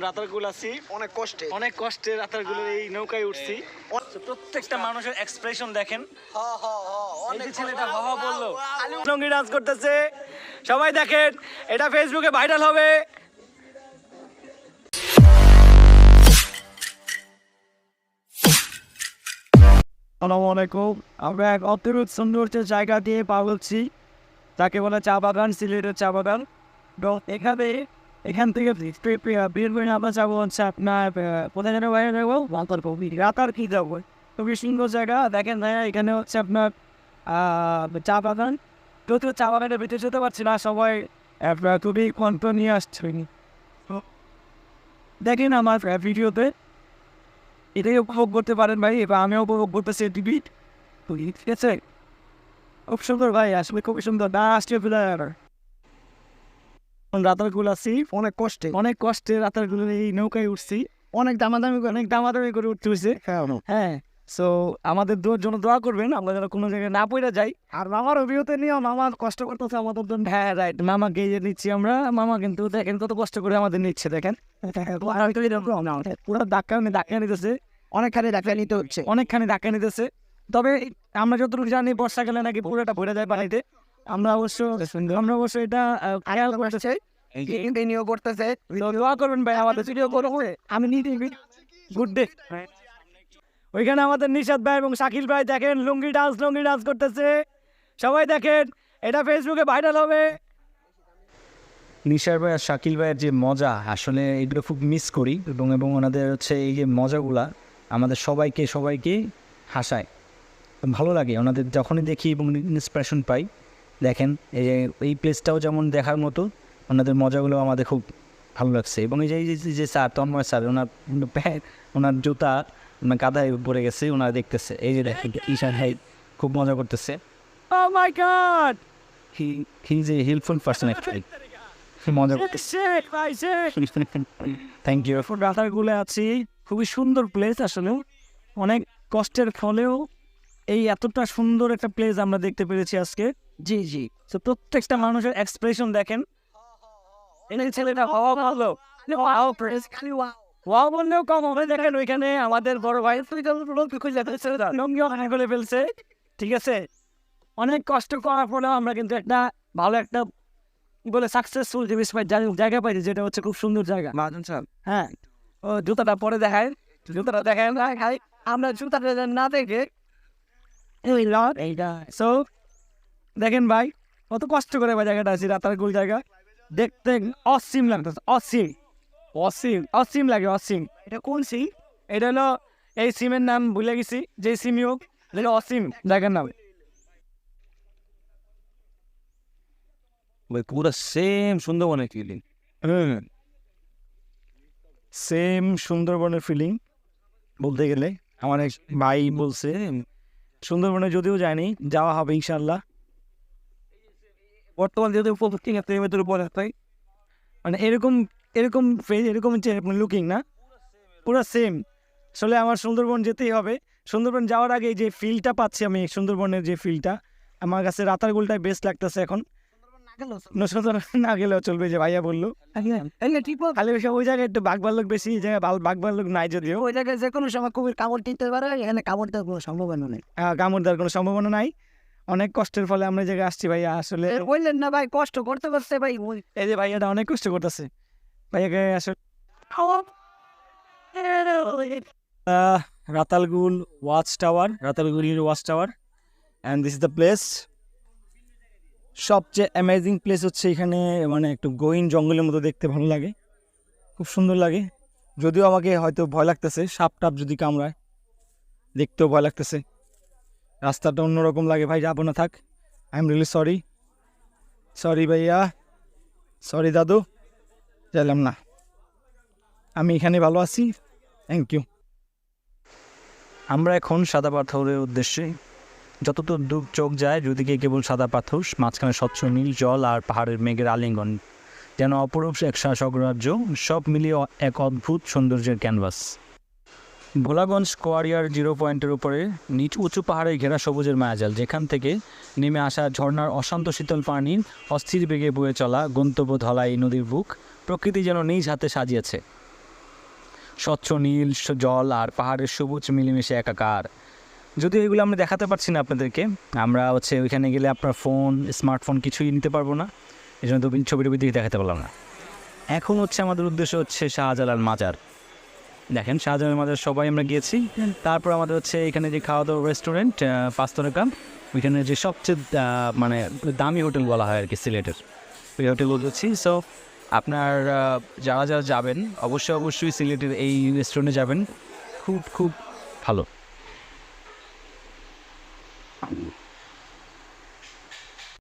রাতারগুল আছি অনেক কষ্টে রাতারগুলের এই নৌকায় উঠছি। প্রত্যেকটা মানুষের এক্সপ্রেশন দেখেন। এই যে ছেলেটা হ হ বললো, লুঙ্গি ডান্স করতেছে, সবাই দেখেন, এটা ফেসবুকে ভাইরাল হবে। আসসালামু আলাইকুম। আমরা এক অদ্ভুত সৌন্দর্যের জায়গা দিয়ে পা বলছি, তাকে বলে চা বাগান, সিলেটের চা বাগান। তো এখান থেকে বের করে আমরা যাবো হচ্ছে আপনার কোথায় যেন বাইরে যাবো, রাতার কি যাবো। খুবই সুন্দর জায়গা দেখেন ভাইয়া, এখানে হচ্ছে আপনার চা বাগান। যদিও চা বাগানের ভিতরে যেতে পারছি না, সবাই খুবই কণ্ঠ নিয়ে আসছে। দেখেন আমার ভিডিওতে এটাই উপভোগ করতে পারেন ভাই, এবার আমিও উপভোগ করতেছি টিভি। ঠিক আছে, খুব সুন্দর ভাই, আসলে খুবই সুন্দর। না আসছে রাতারগুল আছি অনেক কষ্টে রাতারগুলের এই নৌকায় উঠছি। অনেক দামাদামি করে উঠতে হয়েছে। হ্যাঁ, সো আমাদের জন্য দোয়া করবেন, আমরা যেন কোনো জায়গায় না পড়ে যাই। আর মামার অভিজ্ঞতা নিয়ে মামা কষ্ট করতেছে আমাদের জন্য। হ্যাঁ রাইট, মামাকে যে নিচ্ছি আমরা, মামা কিন্তু দেখেন কত কষ্ট করে আমাদের নিচ্ছে। দেখেন পুরো ধাক্কা নিতেছে, অনেকখানি ধাক্কা নিতেছে। তবে আমরা যতটুকু জানি বর্ষাকালে নাকি পুরোটা ভরে যায় পানিতে। আমরা অবশ্য এটা খেয়াল করতে চাই, করতেছে। দোয়া করবেন ভাই আমাদের ভিডিও করবো। আমি গুড ডে। ওইখানে আমাদের নিশাদ ভাই এবং শাকিল ভাই দেখেন লুঙ্গি ডান্স করতেছে, সবাই দেখেন, এটা ফেসবুকে ভাইরাল হবে। নিশাদ ভাই আর শাকিল ভাইয়ের যে মজা, আসলে এগুলো খুব মিস করি, এবং ওনাদের হচ্ছে এই যে মজাগুলা আমাদের সবাইকে হাসায়, ভালো লাগে ওনাদের যখনই দেখি এবং ইন্সপিরেশন পাই। দেখেন এই প্লেসটাও যেমন দেখার মতো, ওনাদের মজাগুলো আমাদের খুব ভালো লাগছে। এবং এই যে স্যার তন্ময় স্যার, ওনার জুতা কাদায় পড়ে গেছে, ওনারা দেখতেছে। এই যে দেখেন ঈশান ভাই খুব মজা করতেছে। Oh my God! He is a helpful person actually. মজা করতেছে। Thank you. রাতারগুলে আছি, খুবই সুন্দর প্লেস। আসলে অনেক কষ্টের ফলেও এই এতটা সুন্দর একটা প্লেস আমরা দেখতে পেরেছি আজকে। জি, তো প্রত্যেকটা মানুষের এক্সপ্রেশন দেখেন। এই ছেলেটা হওয়া ভালো, ওয়াও বললেও কম হবে। দেখেন ওইখানে আমাদের বড় ভাই খুলে ফেলছে। ঠিক আছে, অনেক কষ্ট করার ফলেও আমরা কিন্তু একটা ভালো একটা বলে সাকসেসফুল জায়গা পাইছি, যেটা হচ্ছে খুব সুন্দর জায়গা। হ্যাঁ, ও জুতাটা পরে দেখায় আমরা জুতাটা না দেখে সো দেখেন ভাই কত কষ্ট করে ভাই জায়গাটা আছে, রাতারগুল জায়গা দেখতে অসীম লাগতেছে। অসীম লাগে। এটা কোন সিম? এটা হলো এই সিমের নাম ভুলে গেছি, যে সিমই হোক, এটা অসীম জায়গার নাম। পুরো সেম সুন্দরবনের ফিলিং, ফিলিং বলতে গেলে। আমার এক ভাই বলছে সুন্দরবনে যদিও যায়নি, যাওয়া হবে ইনশাল্লাহ। বর্তমান যেহেতু মানে এরকম লুকিং না, পুরো সেম। আসলে আমার সুন্দরবন যেতেই হবে। সুন্দরবন যাওয়ার আগে যে ফিলটা পাচ্ছি আমি, সুন্দরবনের যে ফিলটা, আমার কাছে রাতারগুলটাই বেস্ট লাগতেছে এখন। না গেলেও চলবে, যে ভাইয়া বললো। খালি ওই জায়গায় একটু বাঘ ভাল্লুক বেশি, এই জায়গায় বাঘ ভাল্লুক নাই, যদিও ওই জায়গায় যে কোনো সময় খুবই কামড় দিতে পারে, এখানে কামড় দেওয়ার কোনো সম্ভাবনা নেই। কামড় দেওয়ার কোনো সম্ভাবনা নাই। অনেক কষ্টের ফলে আমরা এই জায়গায় আসছি ভাইয়া। আসলে বললেন না ভাই, কষ্ট করতে ভাই, এই যে ভাইয়াটা অনেক কষ্ট করতেছে। ভাইয়াকে আসলে Ratargul watch tower and this is the place. সবচেয়ে অ্যামেজিং প্লেস হচ্ছে এখানে, মানে একটু গহীন জঙ্গলের মতো দেখতে ভালো লাগে, খুব সুন্দর লাগে। যদিও আমাকে হয়তো ভয় লাগতেছে, সাপ টাপ যদি কামড়ায়, দেখতেও ভয় লাগতেছে। রাস্তাটা অন্যরকম লাগে ভাই, যাবো না, থাক। আই এম রিয়েলি সরি ভাইয়া, সরি দাদু, চাইলাম না। আমি এখানে ভালো আছি, থ্যাংক ইউ। আমরা এখন সাদা পাথরের উদ্দেশ্যে, যতদূর দূর চোখ যায় দুদিকে কেবল সাদা পাথর, মাঝখানে স্বচ্ছ নীল জল আর পাহাড়ের মেঘের আলিঙ্গন, যেন অপরূপ এক স্বর্গরাজ্য। সব মিলিয়ে এক অদ্ভুত সৌন্দর্যের ক্যানভাস। ভোলাগঞ্জ কোয়ারিয়ার 0 পয়েন্টের উপরে উঁচু পাহাড়ে ঘেরা সবুজের মায়াজাল, যেখান থেকে নেমে আসা ঝর্ণার অশান্ত শীতল পানির অস্থির বেগে বয়ে চলা গন্তব্য ধলাই নদীর বুক, প্রকৃতি যেন নিজ হাতে সাজিয়েছে। স্বচ্ছ নীল জল আর পাহাড়ের সবুজ মিলেমিশে একাকার। যদিও এগুলো আমরা দেখাতে পারছি না আপনাদেরকে, আমরা হচ্ছে ওইখানে গেলে আপনার ফোন স্মার্টফোন কিছুই নিতে পারবো না, এই জন্য তো ছবির দিকে দেখাতে পারলাম না। এখন হচ্ছে আমাদের উদ্দেশ্য হচ্ছে শাহজালাল মাজার। দেখেন শাহজালাল মাজার সবাই আমরা গিয়েছি। তারপর আমাদের হচ্ছে এখানে যে খাওয়া দাওয়া রেস্টুরেন্ট পাঁচতারকা, ওইখানে যে সবচেয়ে মানে দামি হোটেল বলা হয় আর কি সিলেটের, ওই হোটেল বলছি। সো আপনার যারা যারা যাবেন অবশ্যই সিলেটের এই রেস্টুরেন্টে যাবেন, খুব খুব ভালো।